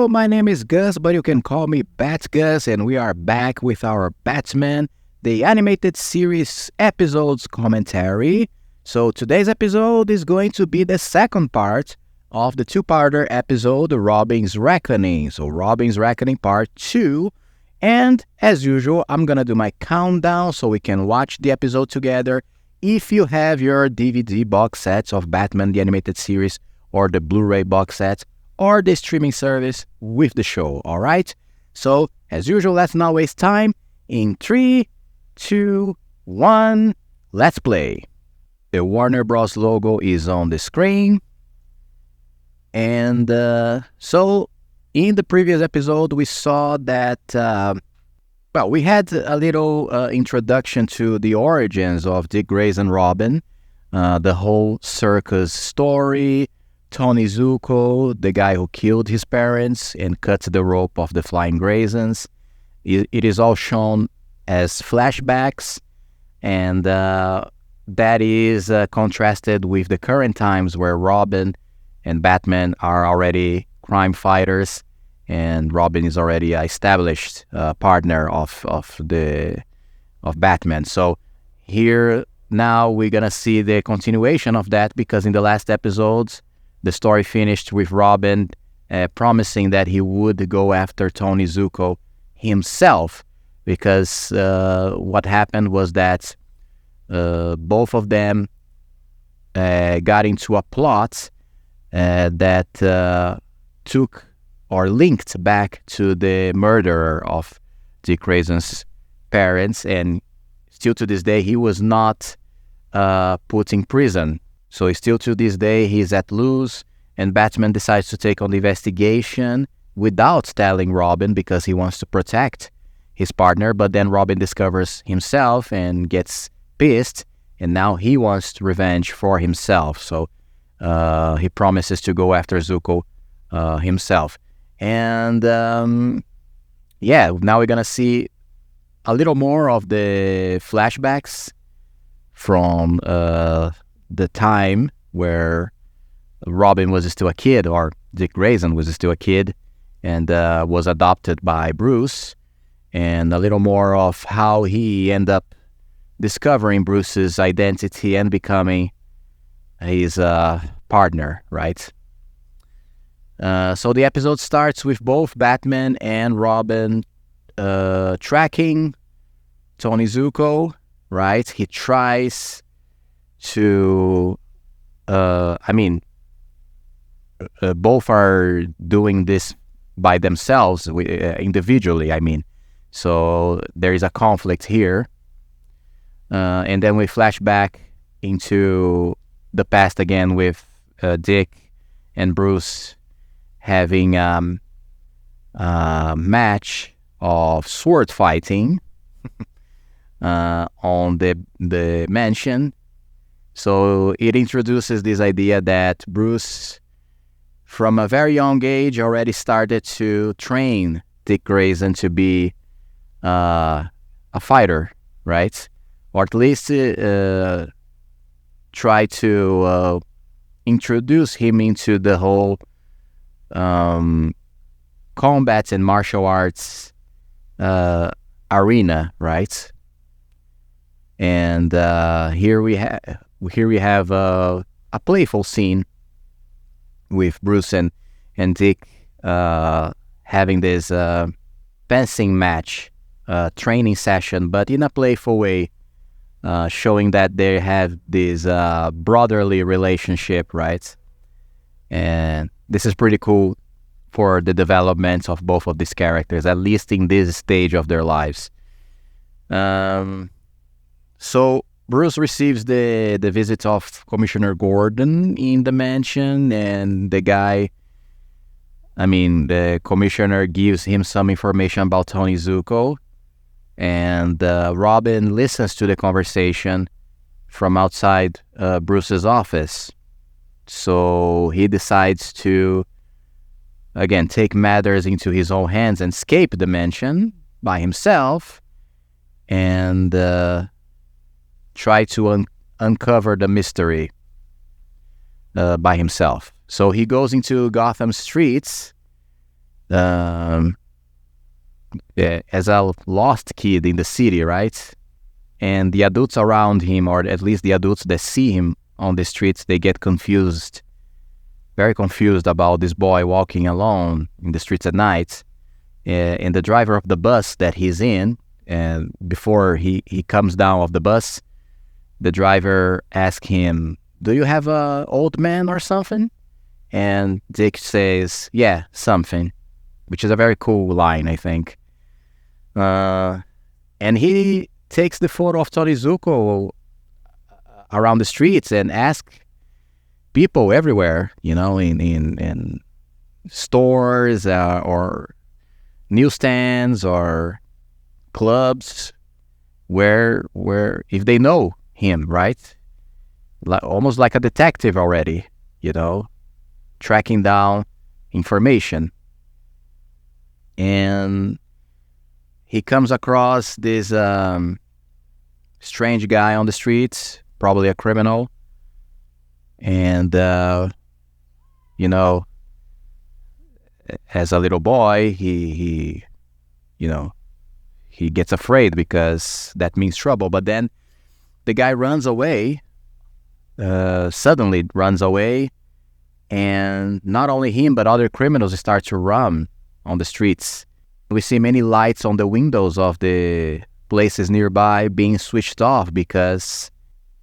Hello, my name is Gus, but you can call me BATGUS, and we are back with our Batman, the animated series episodes commentary. So today's episode is going to be the second part of the two-parter episode, Robin's Reckoning. So Robin's Reckoning Part 2. And as usual, I'm going to do my countdown so we can watch the episode together. If you have your DVD box sets of Batman the Animated Series or the Blu-ray box sets or the streaming service with the show, all right? So, as usual, let's not waste time. In 3, 2, 1, let's play. The Warner Bros. Logo is on the screen. And so, in the previous episode, we saw that, we had a little introduction to the origins of Dick Grayson Robin, the whole circus story, Tony Zuko, the guy who killed his parents and cut the rope of the Flying Graysons. It is all shown as flashbacks, and that is contrasted with the current times where Robin and Batman are already crime fighters, and Robin is already an established partner of Batman. So here now we're gonna see the continuation of that, because in the last episodes the story finished with Robin promising that he would go after Tony Zuko himself, because what happened was that both of them got into a plot that took or linked back to the murderer of Dick Grayson's parents, and still to this day he was not put in prison. So still to this day, he's at loose, and Batman decides to take on the investigation without telling Robin, because he wants to protect his partner. But then Robin discovers himself and gets pissed, and now he wants revenge for himself. So he promises to go after Zuko himself. And now we're going to see a little more of the flashbacks from the time where Robin was still a kid, or Dick Grayson was still a kid, and was adopted by Bruce, and a little more of how he ended up discovering Bruce's identity and becoming his partner, right? So the episode starts with both Batman and Robin tracking Tony Zuko, right? He tries to both are doing this by themselves, individually, so there is a conflict here, and then we flash back into the past again with Dick and Bruce having a match of sword fighting on the mansion. So it introduces this idea that Bruce, from a very young age, already started to train Dick Grayson to be a fighter, right? Or at least try to introduce him into the whole combat and martial arts arena, right? And here we have a playful scene with Bruce and Dick having this fencing match, training session, but in a playful way, showing that they have this brotherly relationship, right? And this is pretty cool for the development of both of these characters, at least in this stage of their lives. So Bruce receives the visit of Commissioner Gordon in the mansion, and the commissioner gives him some information about Tony Zuko, and Robin listens to the conversation from outside Bruce's office. So he decides to, again, take matters into his own hands and escape the mansion by himself, and try to uncover the mystery by himself. So he goes into Gotham streets um, as a lost kid in the city, right? And the adults around him, or at least the adults that see him on the streets, they get confused, very confused about this boy walking alone in the streets at night. And the driver of the bus that he's in, and before he comes down of the bus, the driver asks him, "Do you have a old man or something?" And Dick says, "Yeah, something," which is a very cool line, I think. And he takes the photo of Tony Zuko around the streets and asks people everywhere, in stores or newsstands or clubs, where if they know him, right? Almost like a detective already, tracking down information. And he comes across this strange guy on the streets, probably a criminal. And, as a little boy, he gets afraid because that means trouble. But then the guy runs away, suddenly runs away. And not only him, but other criminals start to run on the streets. We see many lights on the windows of the places nearby being switched off because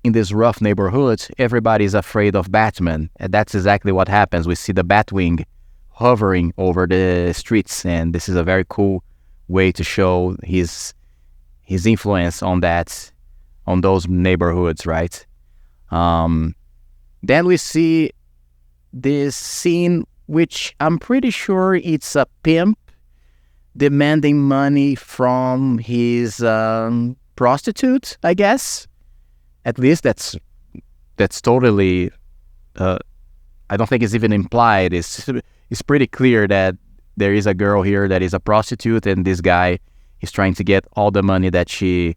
in this rough neighborhood, everybody's afraid of Batman. And that's exactly what happens. We see the Batwing hovering over the streets, and this is a very cool way to show his influence on those neighborhoods, right? Then we see this scene, which I'm pretty sure it's a pimp demanding money from his prostitute, I guess. At least that's totally. I don't think it's even implied. It's pretty clear that there is a girl here that is a prostitute, and this guy is trying to get all the money that she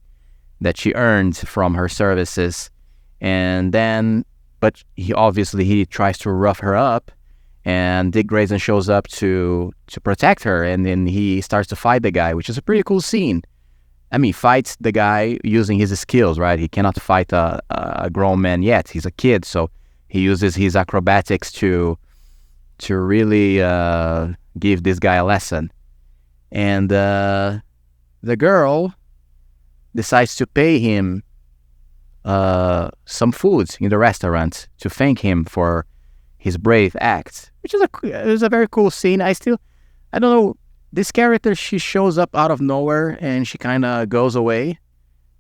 earned from her services. And then, but he tries to rough her up, and Dick Grayson shows up to protect her, and then he starts to fight the guy, which is a pretty cool scene. I mean, fights the guy using his skills, right? He cannot fight a grown man yet. He's a kid, so he uses his acrobatics to really give this guy a lesson. And the girl decides to pay him some food in the restaurant to thank him for his brave act, which is a very cool scene. I don't know, this character, she shows up out of nowhere and she kind of goes away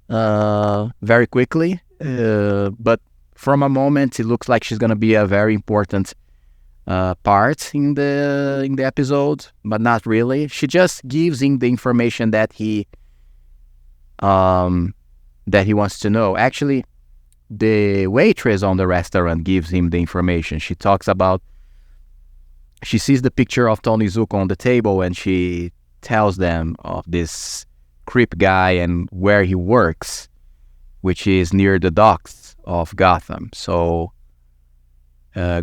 very quickly, but from a moment it looks like she's gonna be a very important part in the episode, but not really. She just gives him the information that he wants to know. Actually, the waitress on the restaurant gives him the information. She sees the picture of Tony Zuko on the table, and she tells them of this creep guy and where he works, which is near the docks of Gotham. So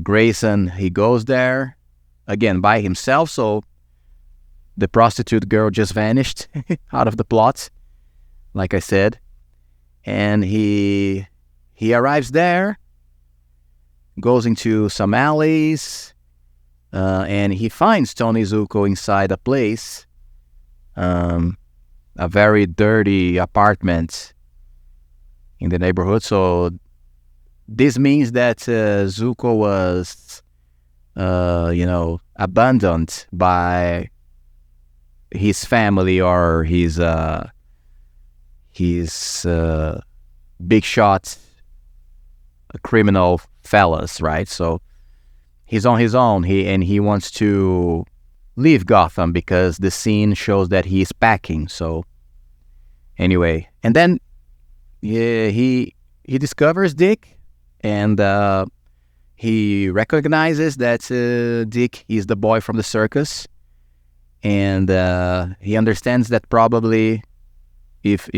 Grayson, he goes there again by himself, so the prostitute girl just vanished out of the plot, like I said. And he arrives there, goes into some alleys, and he finds Tony Zuko inside a place, a very dirty apartment in the neighborhood. So this means that Zuko was, abandoned by his family or his big shot criminal fellas, right? So he's on his own. He wants to leave Gotham because the scene shows that he's packing. So anyway, and then he discovers Dick, and he recognizes that Dick is the boy from the circus, and he understands that probably if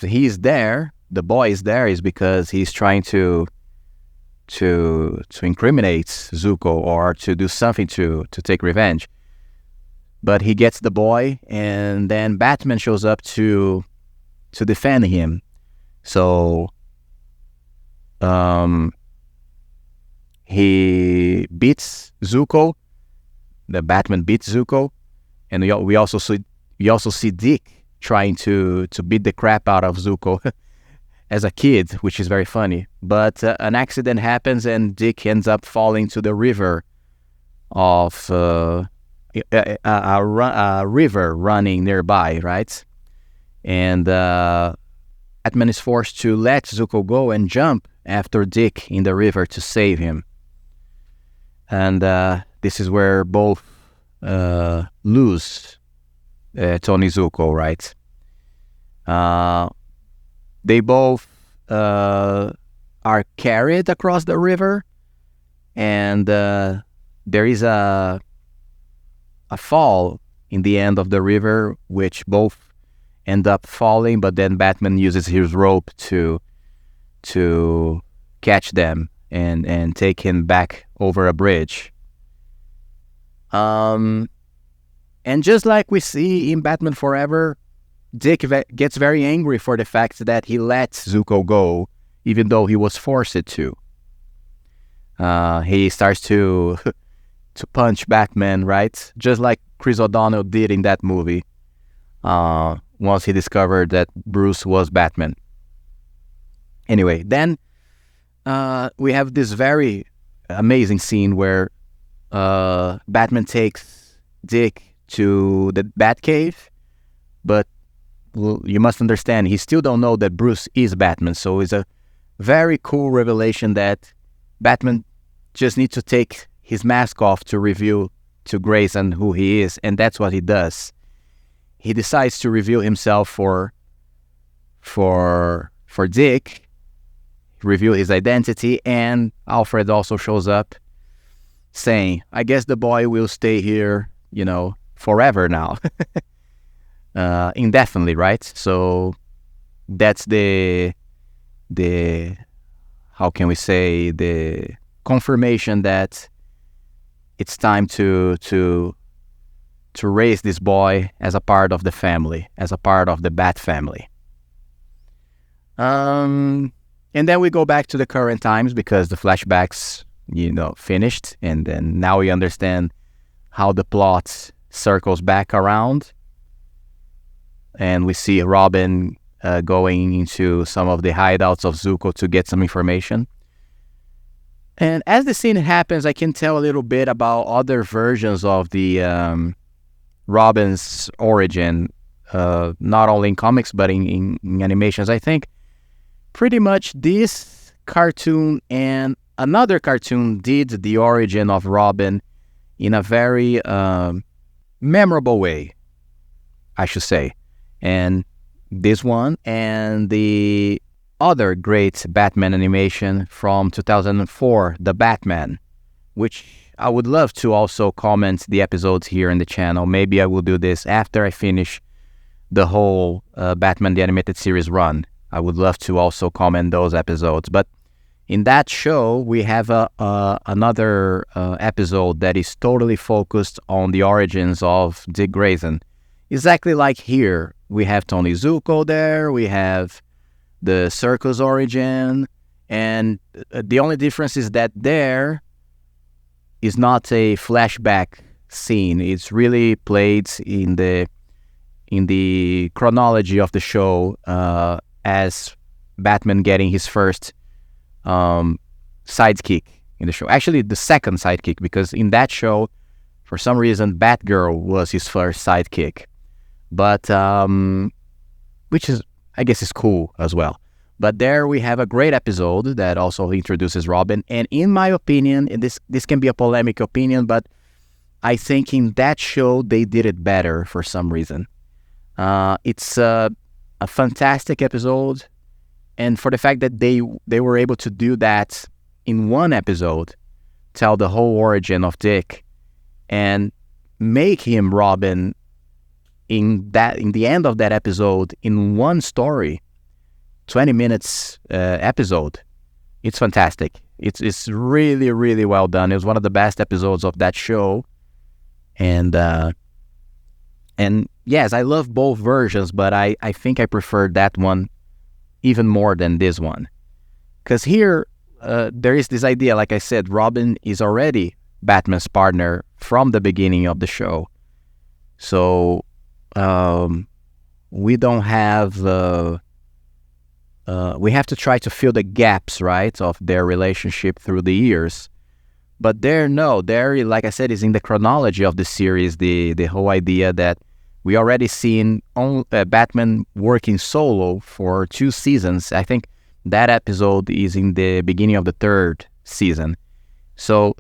he's there, the boy is there, is because he's trying to incriminate Zuko or to do something to take revenge. But he gets the boy, and then Batman shows up to defend him. So he beats Zuko. The Batman beats Zuko, and we also see Dick trying to beat the crap out of Zuko as a kid, which is very funny. But an accident happens, and Dick ends up falling to the river of a river running nearby, right? And Batman is forced to let Zuko go and jump after Dick in the river to save him. And this is where both lose Tony Zuko, right? They both are carried across the river, and there is a fall in the end of the river, which both end up falling, but then Batman uses his rope to catch them and take him back over a bridge. And just like we see in Batman Forever, Dick gets very angry for the fact that he let Zuko go, even though he was forced to. He starts to punch Batman, right? Just like Chris O'Donnell did in that movie, once he discovered that Bruce was Batman. Anyway, then we have this very amazing scene where Batman takes Dick to the Batcave, but you must understand, he still don't know that Bruce is Batman, so it's a very cool revelation that Batman just needs to take his mask off to reveal to Grayson who he is, and that's what he does. He decides to reveal himself for Dick, reveal his identity, and Alfred also shows up saying, I guess the boy will stay here, forever now. Indefinitely, right? So that's the how can we say, the confirmation that it's time to raise this boy as a part of the family, as a part of the Bat family. And then we go back to the current times because the flashbacks, finished, and then now we understand how the plot circles back around. And we see Robin going into some of the hideouts of Zuko to get some information. And as the scene happens, I can tell a little bit about other versions of the Robin's origin, not only in comics, but in animations. I think pretty much this cartoon and another cartoon did the origin of Robin in a very memorable way, I should say. And this one and the other great Batman animation from 2004, The Batman, which I would love to also comment the episodes here in the channel. Maybe I will do this after I finish the whole Batman the Animated Series run. I would love to also comment those episodes. But in that show, we have another episode that is totally focused on the origins of Dick Grayson. Exactly like here. We have Tony Zuko there, we have the circus origin, and the only difference is that there is not a flashback scene. It's really played in the chronology of the show as Batman getting his first sidekick in the show. Actually, the second sidekick, because in that show, for some reason, Batgirl was his first sidekick. But, which is, I guess, is cool as well. But there we have a great episode that also introduces Robin. And in my opinion, and this can be a polemic opinion, but I think in that show, they did it better for some reason. It's a fantastic episode. And for the fact that they were able to do that in one episode, tell the whole origin of Dick, and make him Robin in the end of that episode in one story, 20 minutes episode. It's fantastic. It's really, really well done. It was one of the best episodes of that show. And yes, I love both versions, but I think I prefer that one even more than this one. Because here, there is this idea, like I said, Robin is already Batman's partner from the beginning of the show. So we don't have... we have to try to fill the gaps, right, of their relationship through the years. But there, like I said, is in the chronology of the series, the whole idea that we already seen Batman working solo for 2 seasons. I think that episode is in the beginning of the 3rd season. So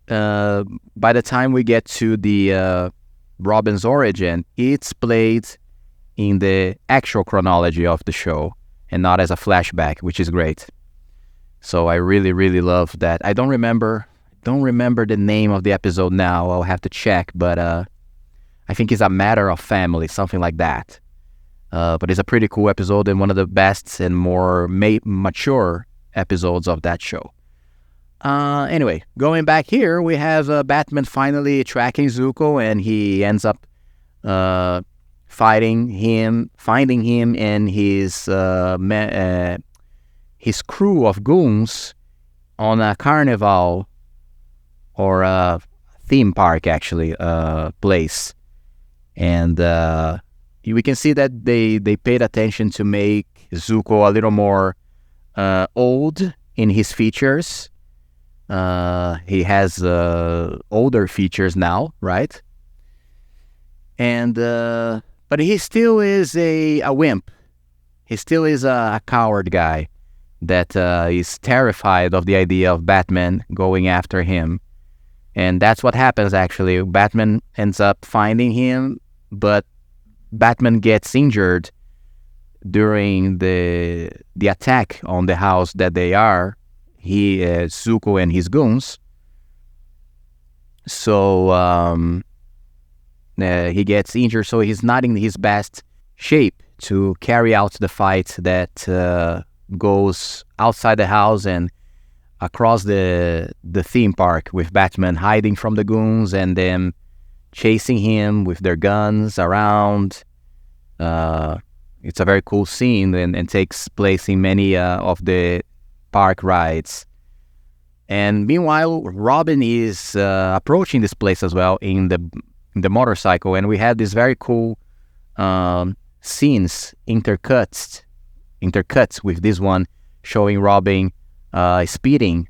by the time we get to the Robin's origin, it's played in the actual chronology of the show and not as a flashback, which is great. So I really, really love that. I don't remember the name of the episode now. I'll have to check, but I think it's A Matter of Family, something like that. But it's a pretty cool episode and one of the best and more mature episodes of that show. Anyway, going back here, we have Batman finally tracking Zuko, and he ends up finding him and his crew of goons on a carnival or a theme park, actually, place. And we can see that they paid attention to make Zuko a little more old in his features. He has older features now, right? And but he still is a wimp. He still is a coward guy that is terrified of the idea of Batman going after him. And that's what happens, actually. Batman ends up finding him, but Batman gets injured during the attack on the house that they are. Zuko and his goons. So he gets injured, so he's not in his best shape to carry out the fight that goes outside the house and across the theme park, with Batman hiding from the goons and them chasing him with their guns around. It's a very cool scene and takes place in many of the park rides. And meanwhile, Robin is approaching this place as well in the motorcycle, and we had these very cool scenes intercuts with this one showing Robin speeding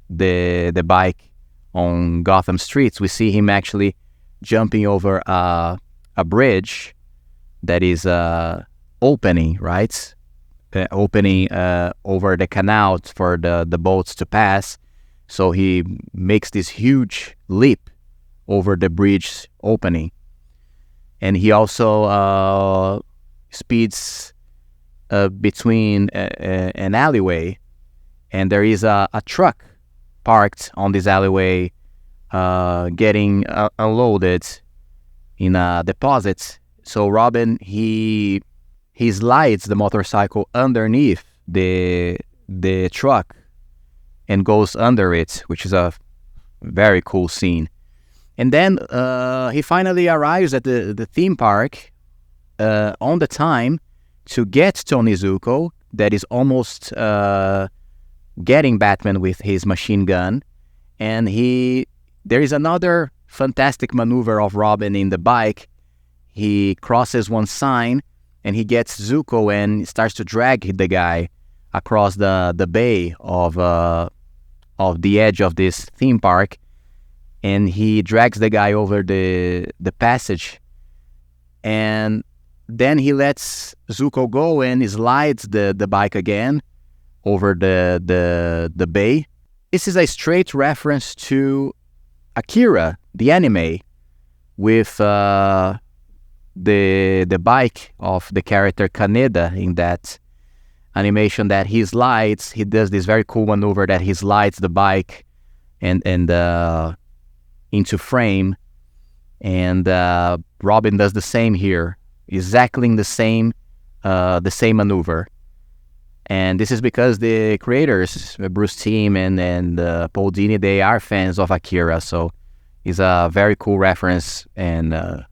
the bike on Gotham streets. We see him actually jumping over a bridge that is opening, right? Opening over the canal for the boats to pass. So he makes this huge leap over the bridge opening. And he also speeds between an alleyway, and there is a truck parked on this alleyway getting unloaded in a deposit. So Robin, he slides the motorcycle underneath the truck and goes under it, which is a very cool scene. And then he finally arrives at the theme park on the time to get Tony Zuko, that is almost getting Batman with his machine gun. And there is another fantastic maneuver of Robin in the bike. He crosses one sign and he gets Zuko and starts to drag the guy across the bay of the edge of this theme park. And he drags the guy over the passage. And then he lets Zuko go and he slides the bike again over the bay. This is a straight reference to Akira, the anime, with the bike of the character Kaneda in that animation that he slides. He does this very cool maneuver that he slides the bike and into frame. And Robin does the same here, exactly the same maneuver. And this is because the creators, Bruce Timm and Paul Dini, they are fans of Akira. So it's a very cool reference and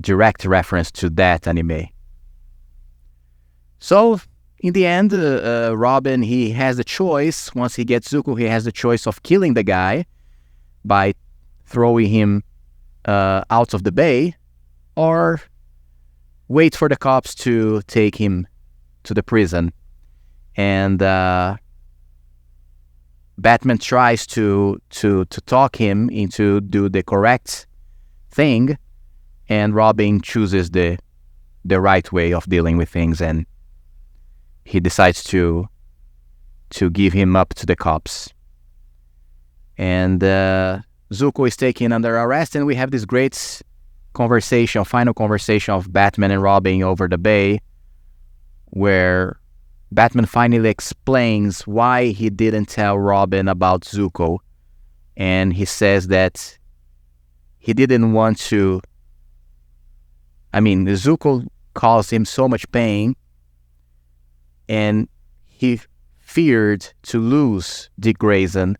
direct reference to that anime. So in the end, Robin, he has the choice. Once he gets Zuko, he has the choice of killing the guy by throwing him out of the bay, or wait for the cops to take him to the prison. And Batman tries to talk him into do the correct thing, and Robin chooses the right way of dealing with things, and he decides to give him up to the cops. And Zuko is taken under arrest, and we have this great conversation, final conversation of Batman and Robin over the bay, where Batman finally explains why he didn't tell Robin about Zuko. And he says that he didn't want to... I mean, Zuko caused him so much pain, and he feared to lose Dick Grayson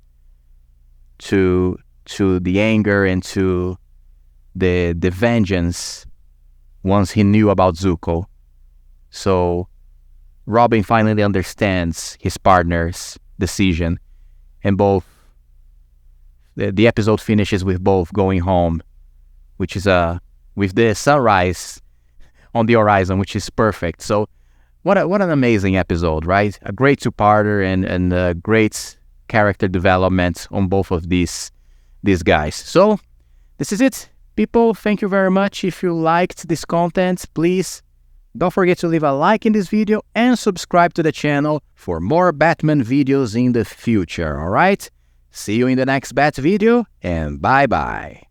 to the anger and to the vengeance once he knew about Zuko. So Robin finally understands his partner's decision, and both the episode finishes with both going home, which is with the sunrise on the horizon, which is perfect. So what an amazing episode, right? A great two-parter and a great character development on both of these guys. So this is it, people. Thank you very much. If you liked this content, please don't forget to leave a like in this video and subscribe to the channel for more Batman videos in the future, alright? See you in the next Bat video, and bye-bye.